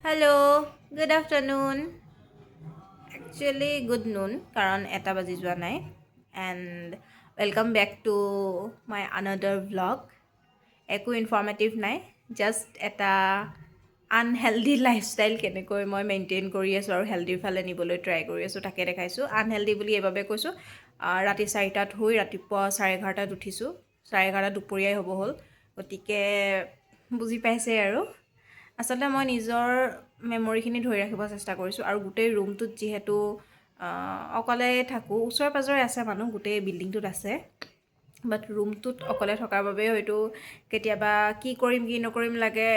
Hello, good afternoon. Actually, good noon, কাৰণ এটা বাজি যোৱা নাই. And welcome back to my another vlog. একো ইনফৰ্মেটিভ নাই, জাষ্ট এটা আনহেল্ডি লাইফষ্টাইল কেনেকৈ মই মেইনটেইন কৰি আছোঁ আৰু হেল্ডিৰ ফালে নিবলৈ ট্ৰাই কৰি আছোঁ তাকে দেখাইছোঁ। আনহেল্ডি বুলি এইবাবে কৈছোঁ, ৰাতি 4টাত শুই ৰাতিপুৱা 11:30টাত উঠিছোঁ। 11:30 দুপৰীয়াই হ'ব হ'ল, গতিকে বুজি পাইছে আৰু। আচলতে মই নিজৰ মেমৰিখিনি ধৰি ৰাখিব চেষ্টা কৰিছোঁ আৰু গোটেই ৰুমটোত যিহেতু অকলে থাকোঁ, ওচৰে পাঁজৰে আছে মানুহ, গোটেই বিল্ডিংটোত আছে, বাট ৰুমটোত অকলে থকাৰ বাবে হয়তো কেতিয়াবা কি কৰিম কি নকৰিম লাগে।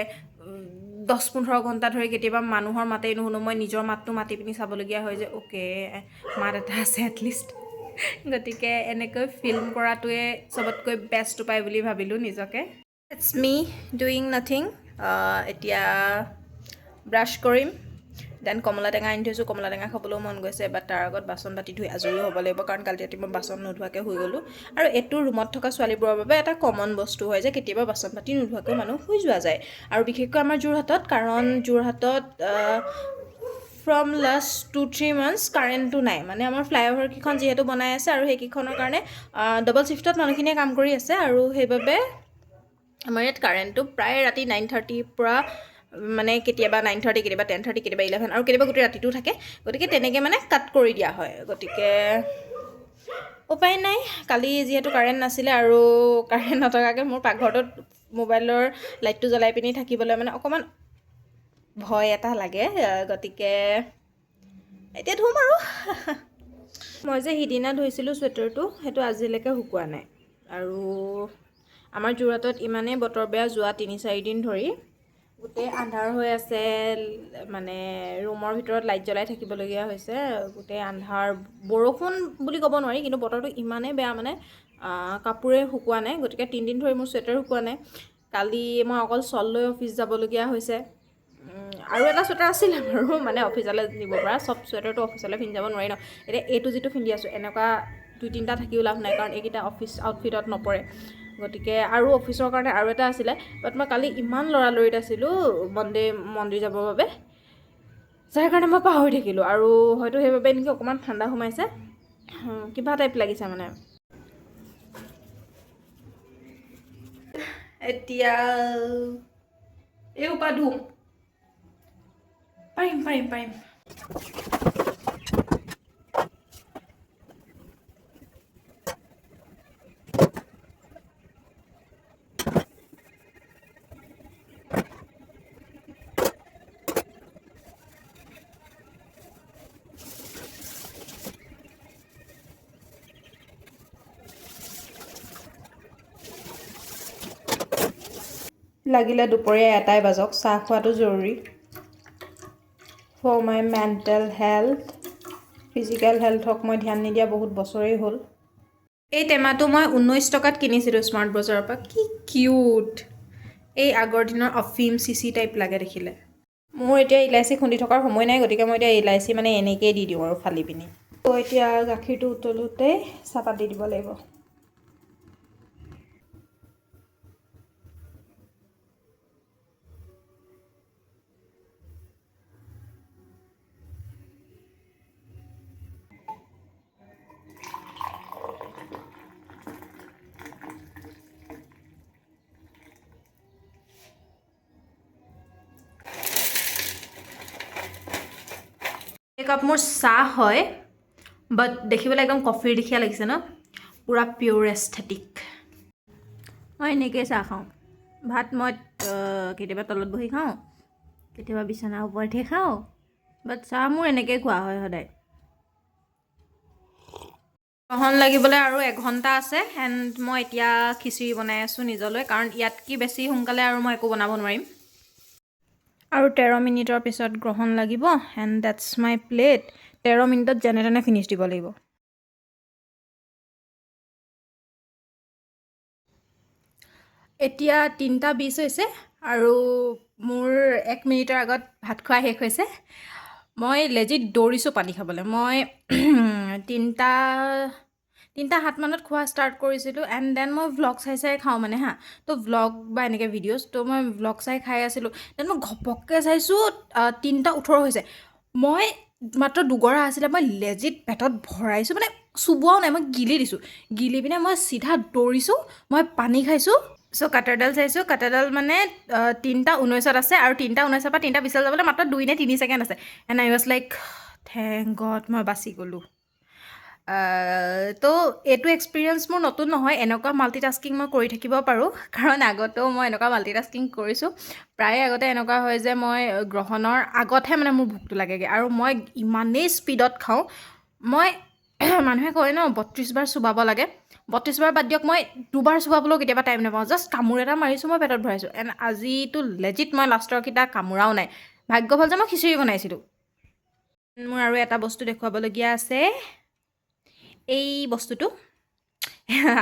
10-15 ঘণ্টা ধৰি কেতিয়াবা মানুহৰ মাতেই নুশুনো, মই নিজৰ মাতটো মাতি পিনি চাবলগীয়া হয় যে অ'কে মাত এটা আছে এটলিষ্ট। গতিকে এনেকৈ ফিল্ম কৰাটোৱে চবতকৈ বেষ্ট উপায় বুলি ভাবিলোঁ নিজকে। It's me doing nothing. এতিয়া ব্ৰাছ কৰিম, দেন কমলা টেঙা আনি থৈছোঁ, কমলা টেঙা খাবলৈও মন গৈছে, বাট তাৰ আগত বাচন বাতি ধুই আজৰিও হ'ব লাগিব, কাৰণ কালি ৰাতি মই বাচন নোধোৱাকৈ শুই গ'লোঁ। আৰু এইটো ৰুমত থকা ছোৱালীবোৰৰ বাবে এটা কমন বস্তু হয় যে কেতিয়াবা বাচন বাতি নোধোৱাকৈ মানুহ শুই যোৱা যায়, আৰু বিশেষকৈ আমাৰ যোৰহাটত, কাৰণ যোৰহাটত ফ্ৰম লাষ্ট 2-3 months কাৰেণ্টটো নাই। মানে আমাৰ ফ্লাইঅভাৰকেইখন যিহেতু বনাই আছে আৰু সেইকেইখনৰ কাৰণে ডাবল শ্বিফ্টত মানুহখিনিয়ে কাম কৰি আছে, আৰু সেইবাবে আমাৰ ইয়াত কাৰেণ্টটো প্ৰায় ৰাতি 9:30 পৰা মানে কেতিয়াবা 9:30, কেতিয়াবা 10:30, কেতিয়াবা 11, আৰু কেতিয়াবা গোটেই ৰাতিটো থাকে। গতিকে তেনেকৈ মানে কাট কৰি দিয়া হয়। গতিকে উপায় নাই, কালি যিহেতু কাৰেণ্ট নাছিলে আৰু কাৰেণ্ট নথকাকৈ মোৰ পাকঘৰটোত মোবাইলৰ লাইটটো জ্বলাই পিনি থাকিবলৈ মানে অকণমান ভয় এটা লাগে। গতিকে এতিয়া ধুম আৰু। মই যে সিদিনা ধুইছিলোঁ চুৱেটাৰটো, সেইটো আজিলৈকে শুকোৱা নাই। আৰু আমাৰ যোৰহাটত ইমানেই বতৰ বেয়া, যোৱা 3-4 দিন ধৰি গোটেই আন্ধাৰ হৈ আছে, মানে ৰুমৰ ভিতৰত লাইট জ্বলাই থাকিবলগীয়া হৈছে, গোটেই আন্ধাৰ। বৰষুণ বুলি ক'ব নোৱাৰি, কিন্তু বতৰটো ইমানেই বেয়া, মানে কাপোৰে শুকোৱা নাই। গতিকে 3 দিন ধৰি মোৰ চুৱেটাৰ শুকোৱা নাই। কালি মই অকল শ্বল লৈ অফিচ যাবলগীয়া হৈছে। আৰু এটা চুৱেটাৰ আছিলে বাৰু, মানে অফিচলৈ নিব পৰা। চব চুৱেটাৰটো অফিচলৈ পিন্ধি যাব নোৱাৰি ন। এতিয়া এইটো যিটো পিন্ধি আছোঁ, এনেকুৱা 2-3টা থাকিও লাভ নাই, কাৰণ এইকেইটা অফিচ আউটফিটত নপৰে। গতিকে আৰু অফিচৰ কাৰণে আৰু এটা আছিলে, বাট মই কালি ইমান লৰালৰিত আছিলোঁ মন্দিৰ যাবৰ বাবে, যাৰ কাৰণে মই পাহৰি থাকিলোঁ। আৰু হয়তো সেইবাবে নেকি অকণমান ঠাণ্ডা সোমাইছে, কিবা টাইপ লাগিছে মানে। এতিয়া এই সোপা ধুম, পাৰিম। লাগিলে দুপৰীয়া 1টাই বাজক, চাহ খোৱাটো জৰুৰী for my mental health. Physical হেল্থক মই ধ্যান নিদিয়া বহুত বছৰেই হ'ল। এই টেমাটো মই 19 টকাত কিনিছিলোঁ স্মাৰ্ট বজাৰৰ পৰা। কি কিউট! এই আগৰ দিনৰ অফিম চিচি টাইপ লাগে দেখিলে। মোৰ এতিয়া ইলাচি খুন্দি থকাৰ সময় নাই, গতিকে মই এতিয়া ইলাচি মানে এনেকৈয়ে দি দিওঁ আৰু ফালি পিনি। তো এতিয়া গাখীৰটো উতলোতেই চাহপাত দি দিব লাগিব। একাপ মোৰ চাহ হয়, বাট দেখিবলৈ একদম কফিৰ লেখীয়া লাগিছে ন, পূৰা পিয়'ৰ এস্থেটিক। মই এনেকৈয়ে চাহ খাওঁ। ভাত মই কেতিয়াবা তলত বহি খাওঁ, কেতিয়াবা বিচনাৰ ওপৰতহে খাওঁ, বাট চাহ মোৰ এনেকৈয়ে খোৱা হয় সদায়। গ্ৰহণ লাগিবলৈ আৰু 1 ঘণ্টা আছে, এণ্ড মই এতিয়া খিচিৰি বনাই আছোঁ নিজলৈ, কাৰণ ইয়াতকৈ বেছি সোনকালে আৰু মই একো বনাব নোৱাৰিম। আৰু 13 মিনিটৰ পিছত গ্ৰহণ লাগিব, এণ্ড ডেটছ মাই প্লেট। 13 মিনিটত যেনে তেনে ফিনিছ দিব লাগিব। এতিয়া 3:20 হৈছে, আৰু মোৰ 1 মিনিটৰ আগত ভাত খোৱা শেষ হৈছে। মই লেজিত দৌৰিছোঁ পানী খাবলৈ। মই 3টা 7 মানত খোৱা ষ্টাৰ্ট কৰিছিলোঁ এণ্ড দেন মই ভ্লগ চাই চাই খাওঁ মানে হা তো ভ্লগ বা এনেকৈ ভিডিঅ'জ তো মই ভ্লগ চাই খাই আছিলোঁ দেন মই ঘপককৈ চাইছোঁ 3টা 18 হৈছে মই মাত্ৰ দুগৰা আছিলে মই লেজিত পেটত ভৰাইছোঁ মানে চুবোৱাও নাই মই গিলি দিছোঁ গিলি পিনে মই চিধা দৌৰিছোঁ মই পানী খাইছোঁ চ' কাটাৰডাল চাইছোঁ কাটাৰডাল মানে 3টা 19ত আছে আৰু 3টা 19ৰ পৰা 3টা 20 যাবলৈ মাত্ৰ 2 নে 3 ছেকেণ্ড আছে and I was like thank god মই বাচি গ'লোঁ তো এইটো এক্সপিৰিয়েঞ্চ মোৰ নতুন নহয় এনেকুৱা মাল্টিটাস্কিং মই কৰি থাকিব পাৰোঁ কাৰণ আগতেও মই এনেকুৱা মাল্টিটাস্কিং কৰিছোঁ প্ৰায়ে আগতে এনেকুৱা হয় যে মই গ্ৰহণৰ আগতহে মানে মোৰ ভোকটো লাগেগৈ আৰু মই ইমানেই স্পীডত খাওঁ মই মানুহে কয় ন 32 বাৰ চুবাব লাগে 32 বাৰ বাদ দিয়ক মই 2 বাৰ চুবাবলৈও কেতিয়াবা টাইম নাপাওঁ জাষ্ট কামোৰ এটা মাৰিছোঁ মই পেটত ভৰাইছোঁ এণ্ড আজিতো লেজিট মই লাষ্টৰকেইটা কামোৰাও নাই ভাগ্য ভাল যে মই খিচিৰি বনাইছিলোঁ মোৰ আৰু এটা বস্তু দেখুৱাবলগীয়া আছে এই বস্তুটো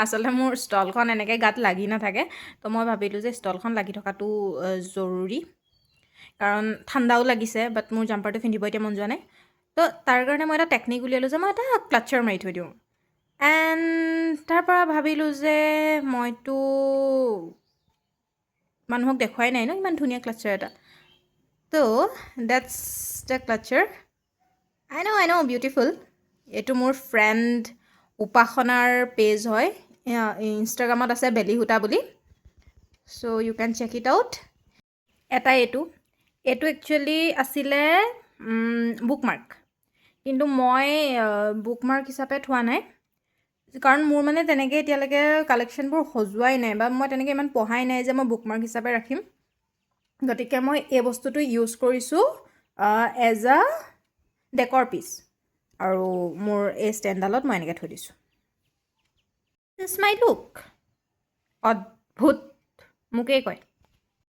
আচলতে মোৰ ষ্টলখন এনেকৈ গাত লাগি নাথাকে তো মই ভাবিলোঁ যে ষ্টলখন লাগি থকাটো জৰুৰী কাৰণ ঠাণ্ডাও লাগিছে বাট মোৰ জাম্পাৰটো পিন্ধিব এতিয়া মন যোৱা নাই তো তাৰ কাৰণে মই এটা টেকনিক উলিয়ালোঁ যে মই এটা ক্লাটচাৰ মাৰি থৈ দিওঁ এণ্ড তাৰ পৰা ভাবিলোঁ যে মইতো মানুহক দেখুৱাই নাই ন ইমান ধুনীয়া ক্লাটচাৰ এটা তো that's the clutcher I know beautiful এইটো মোৰ ফ্ৰেণ্ড উপাসনাৰ পেজ হয় ইনষ্টাগ্ৰামত আছে বেলি সূতা বুলি so' you can check it out এটা এইটো একচুৱেলি আছিলে বুকমাৰ্ক কিন্তু মই বুকমাৰ্ক হিচাপে থোৱা নাই কাৰণ মোৰ মানে তেনেকৈ এতিয়ালৈকে কালেকশ্যনবোৰ সজোৱাই নাই বা মই তেনেকৈ ইমান পঢ়াই নাই যে মই বুকমাৰ্ক হিচাপে ৰাখিম গতিকে মই এই বস্তুটো ইউজ কৰিছোঁ এজ আ ডেকৰ পিচ আৰু মোৰ এই ষ্টেণ্ডডালত মই এনেকৈ থৈ দিছোঁ দিছ মাই লুক অদ্ভুত মোকেই কয়